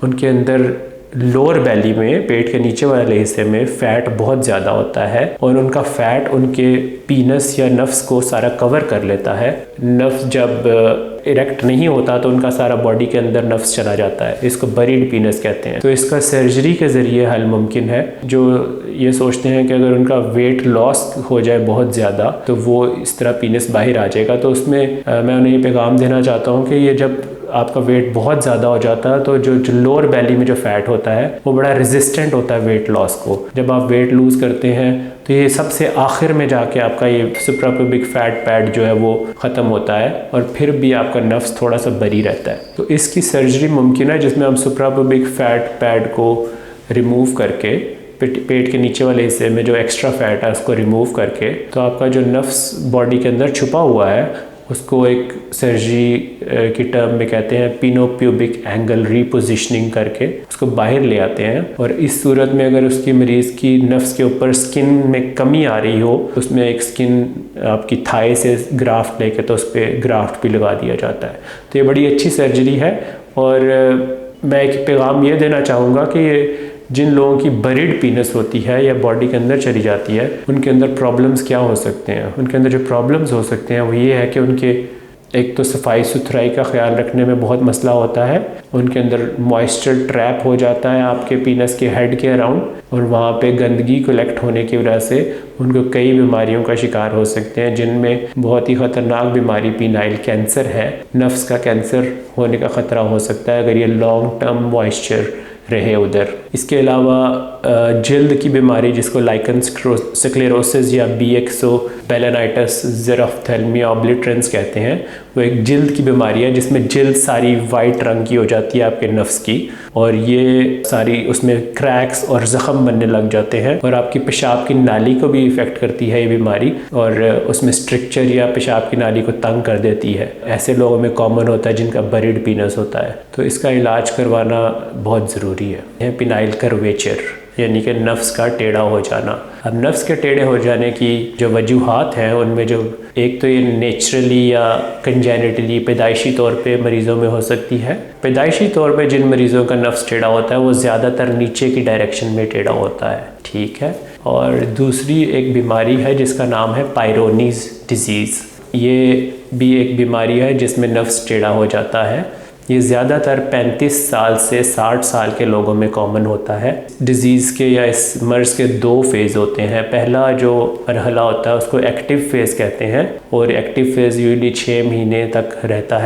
उनके अंदर लोअर बैली में, पेट के नीचे वाले हिस्से में फ़ैट बहुत ज़्यादा होता है और उनका फ़ैट उनके पीनस या नफ्स को सारा कवर कर लेता है। नफ्स जब इरेक्ट नहीं होता तो उनका सारा बॉडी के अंदर नफ्स चला जाता है, इसको बरीड पीनस कहते हैं। तो इसका सर्जरी के ज़रिए हल मुमकिन है। जो ये सोचते हैं कि अगर उनका वेट लॉस हो जाए बहुत ज़्यादा तो वो इस तरह पीनस बाहर आ जाएगा, तो उसमें मैं उन्हें ये पैगाम देना चाहता हूँ कि ये जब आपका वेट बहुत ज़्यादा हो जाता है तो जो लोअर बैली में जो फ़ैट होता है वो बड़ा रेजिस्टेंट होता है वेट लॉस को। जब आप वेट लूज़ करते हैं तो ये सबसे आखिर में जाके आपका ये सुप्रापुबिक फ़ैट पैड जो है वो ख़त्म होता है और फिर भी आपका नफ्स थोड़ा सा बरी रहता है। तो इसकी सर्जरी मुमकिन है जिसमें हम सुप्रापुबिक फ़ैट पैड को रिमूव करके पेट के नीचे वाले हिस्से में जो एक्स्ट्रा फ़ैट है उसको रिमूव करके, तो आपका जो नफ्स बॉडी के अंदर छुपा हुआ है उसको एक सर्जरी की टर्म में कहते हैं पिनोप्यूबिक एंगल रीपोजिशनिंग करके उसको बाहर ले आते हैं। और इस सूरत में अगर उसकी मरीज़ की नफ्स के ऊपर स्किन में कमी आ रही हो, उसमें एक स्किन आपकी थाई से ग्राफ्ट लेके तो उस पर ग्राफ्ट भी लगा दिया जाता है। तो ये बड़ी अच्छी सर्जरी है। और मैं एक पैगाम ये देना चाहूँगा कि जिन लोगों की बरीड पीनस होती है या बॉडी के अंदर चली जाती है, उनके अंदर प्रॉब्लम्स क्या हो सकते हैं। उनके अंदर जो प्रॉब्लम्स हो सकते हैं वो ये है कि उनके एक तो सफाई सुथराई का ख्याल रखने में बहुत मसला होता है, उनके अंदर मॉइस्चर ट्रैप हो जाता है आपके पीनस के हेड के अराउंड, और वहाँ पे गंदगी कलेक्ट होने की वजह से उनको कई बीमारियों का शिकार हो सकते हैं, जिनमें बहुत ही ख़तरनाक बीमारी पीनाइल कैंसर है। नफ्स का कैंसर होने का ख़तरा हो सकता है अगर ये लॉन्ग टर्म मॉइस्चर रहे उधर। इसके अलावा जल्द की बीमारी जिसको लाइकन स्क्लेरोसिस या BXO बेलेनाइटिस ज़ेरोफ्थेल्मिया ऑब्लिटरेंस कहते हैं, वो एक जल्द की बीमारी है जिसमें जल्द सारी वाइट रंग की हो जाती है आपके नफ्स की, और ये सारी उसमें क्रैक्स और ज़ख़म बनने लग जाते हैं और आपकी पेशाब की नाली को भी इफ़ेक्ट करती है ये बीमारी, और उसमें स्ट्रक्चर या पेशाब की नाली को तंग कर देती है। ऐसे लोगों में कॉमन होता है जिनका बरीड पीनस होता है, तो इसका इलाज करवाना बहुत ज़रूरी है। पिनाइल कर्वेचर यानी कि नफ्स का टेढ़ा हो जाना। अब नफ्स के टेढ़े हो जाने की जो वजूहात हैं उनमें जो एक तो ये नेचुरली या कंजेनिटली पैदाइशी तौर पे मरीज़ों में हो सकती है। पैदाइशी तौर पे जिन मरीज़ों का नफ्स टेढ़ा होता है वो ज़्यादातर नीचे की डायरेक्शन में टेढ़ा होता है, ठीक है। और दूसरी एक बीमारी है जिसका नाम है पायरोनीज़ डिज़ीज़। ये भी एक बीमारी है जिसमें नफ्स टेढ़ा हो जाता है। ये ज़्यादातर 35 साल से 60 साल के लोगों में कॉमन होता है। डिज़ीज़ के या इस मर्ज़ के 2 फेज़ होते हैं। पहला जो मरहला होता है उसको एक्टिव फेज़ कहते हैं, और एक्टिव फेज़ यूजुअली 6 महीने तक रहता है।